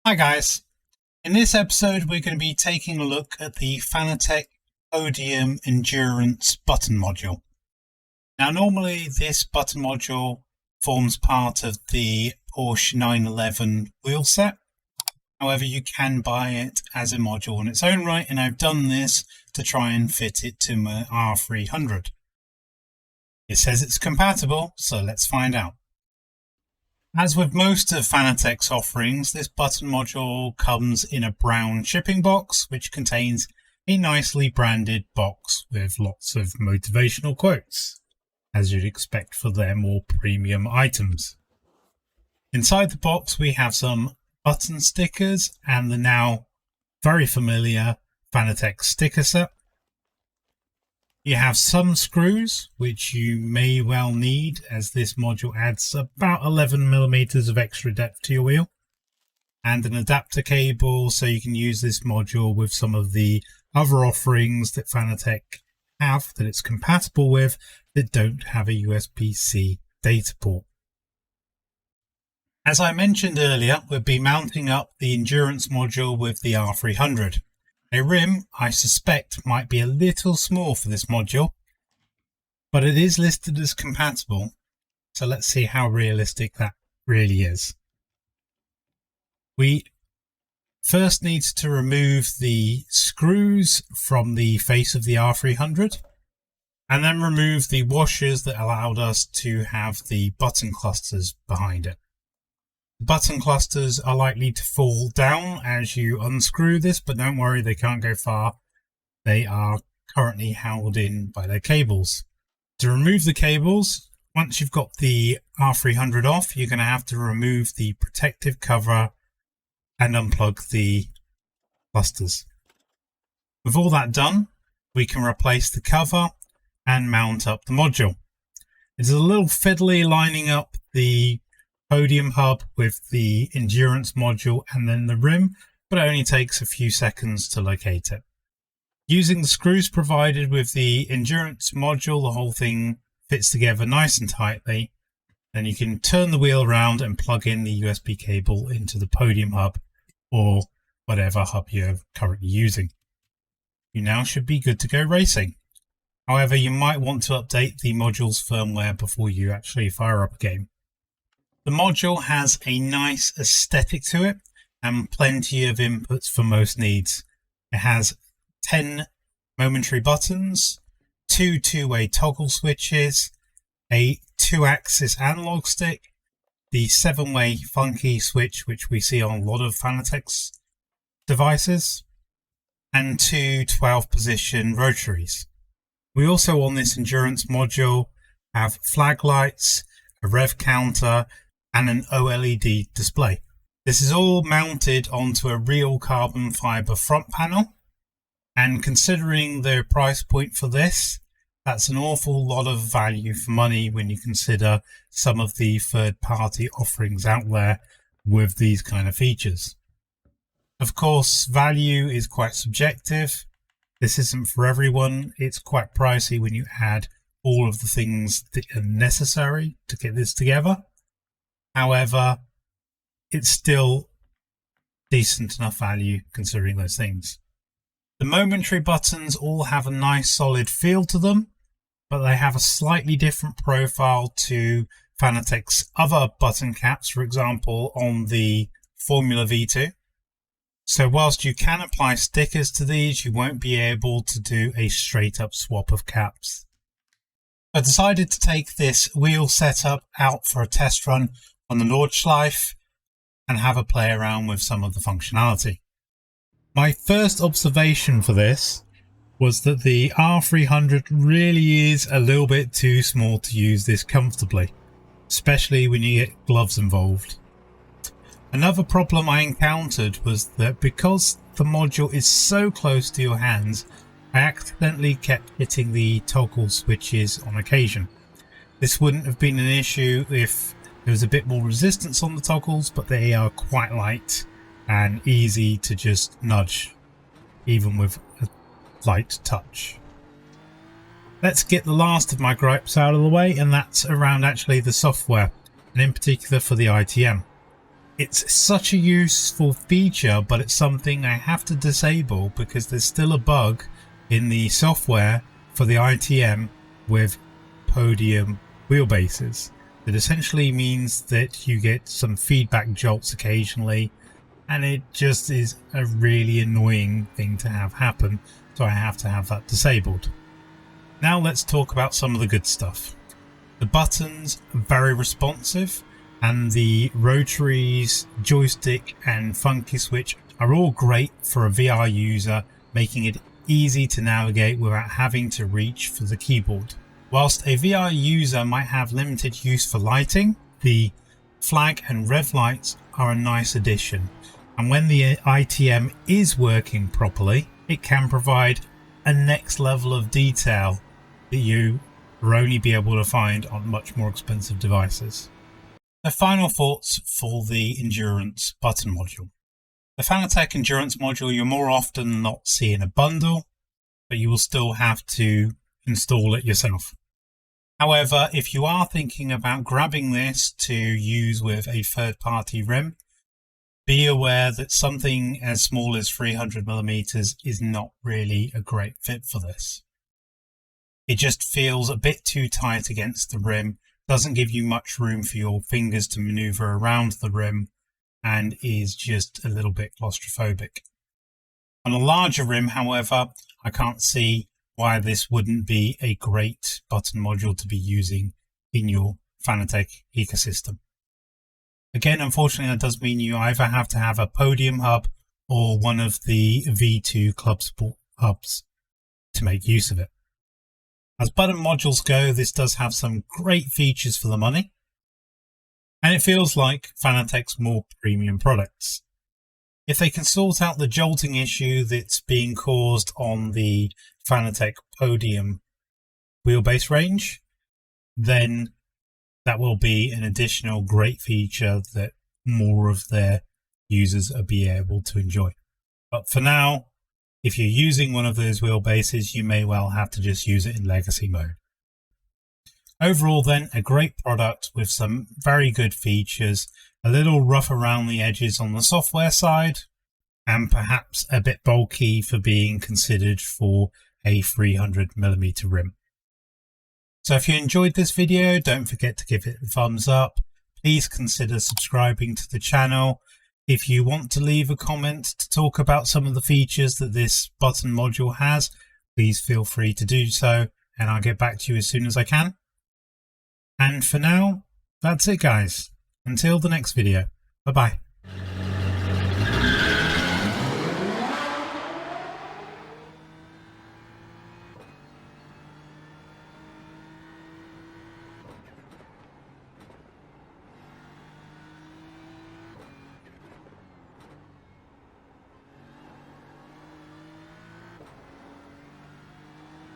Hi guys, in this episode we're going to be taking a look at the Fanatec Podium Endurance button module. Now normally this button module forms part of the Porsche 911 wheel set. However, you can buy it as a module in its own right, and I've done this to try and fit it to my R300. It says it's compatible, so let's find out. As with most of Fanatec's offerings, this button module comes in a brown shipping box, which contains a nicely branded box with lots of motivational quotes, as you'd expect for their more premium items. Inside the box we have some button stickers and the now very familiar Fanatec sticker set. You have some screws, which you may well need, as this module adds about 11mm of extra depth to your wheel, and an adapter cable so you can use this module with some of the other offerings that Fanatec have that it's compatible with that don't have a USB-C data port. As I mentioned earlier, we'll be mounting up the endurance module with the R300. A rim, I suspect, might be a little small for this module, but it is listed as compatible, so let's see how realistic that really is. We first need to remove the screws from the face of the R300, and then remove the washers that allowed us to have the button clusters behind it. The button clusters are likely to fall down as you unscrew this, but don't worry, they can't go far. They are currently held in by their cables. To remove the cables, once you've got the R300 off, you're going to have to remove the protective cover and unplug the clusters. With all that done, we can replace the cover and mount up the module. It's a little fiddly lining up the Podium hub with the endurance module and then the rim, but it only takes a few seconds to locate it. Using the screws provided with the endurance module, the whole thing fits together nice and tightly. Then you can turn the wheel around and plug in the USB cable into the Podium hub or whatever hub you're currently using. You now should be good to go racing. However, you might want to update the module's firmware before you actually fire up a game. The module has a nice aesthetic to it and plenty of inputs for most needs. It has 10 momentary buttons, 2 two-way toggle switches, a 2-axis analog stick, the 7-way funky switch which we see on a lot of Fanatec's devices, and 2 12-position rotaries. We also on this endurance module have flag lights, a rev counter, and an OLED display. This is all mounted onto a real carbon fiber front panel, and considering the price point for this, that's an awful lot of value for money when you consider some of the third-party offerings out there with these kind of features. Of course, value is quite subjective. This isn't for everyone. It's quite pricey when you add all of the things that are necessary to get this together. However, it's still decent enough value considering those things. The momentary buttons all have a nice solid feel to them, but they have a slightly different profile to Fanatec's other button caps, for example, on the Formula V2. So whilst you can apply stickers to these, you won't be able to do a straight up swap of caps. I decided to take this wheel setup out for a test run on the Nordschleife and have a play around with some of the functionality. My first observation for this was that the R300 really is a little bit too small to use this comfortably, especially when you get gloves involved. Another problem I encountered was that because the module is so close to your hands, I accidentally kept hitting the toggle switches on occasion. This wouldn't have been an issue if there was a bit more resistance on the toggles, but they are quite light and easy to just nudge, even with a light touch. Let's get the last of my gripes out of the way, and that's around actually the software, and in particular for the ITM. It's such a useful feature, but it's something I have to disable because there's still a bug in the software for the ITM with Podium wheelbases. That essentially means that you get some feedback jolts occasionally, and it just is a really annoying thing to have happen, so I have to have that disabled. Now let's talk about some of the good stuff. The buttons are very responsive, and the rotaries, joystick and funky switch are all great for a VR user, making it easy to navigate without having to reach for the keyboard. Whilst a VR user might have limited use for lighting, the flag and rev lights are a nice addition, and when the ITM is working properly, it can provide a next level of detail that you will only be able to find on much more expensive devices. The final thoughts for the Endurance button module. The Fanatec Endurance module you'll more often than not see in a bundle, but you will still have to install it yourself. However, if you are thinking about grabbing this to use with a third-party rim, be aware that something as small as 300mm is not really a great fit for this. It just feels a bit too tight against the rim, doesn't give you much room for your fingers to maneuver around the rim, and is just a little bit claustrophobic. On a larger rim, however, I can't see why this wouldn't be a great button module to be using in your Fanatec ecosystem. Again, unfortunately, that does mean you either have to have a Podium hub or one of the V2 Club Sport hubs to make use of it. As button modules go, this does have some great features for the money, and it feels like Fanatec's more premium products. If they can sort out the jolting issue that's being caused on the Fanatec Podium wheelbase range, then that will be an additional great feature that more of their users will be able to enjoy. But for now, if you're using one of those wheelbases, you may well have to just use it in legacy mode. Overall then, a great product with some very good features, a little rough around the edges on the software side, and perhaps a bit bulky for being considered for a 300mm rim. So if you enjoyed this video, don't forget to give it a thumbs up. Please consider subscribing to the channel. If you want to leave a comment to talk about some of the features that this button module has, please feel free to do so, and I'll get back to you as soon as I can. And for now, that's it guys. Until the next video. Bye bye.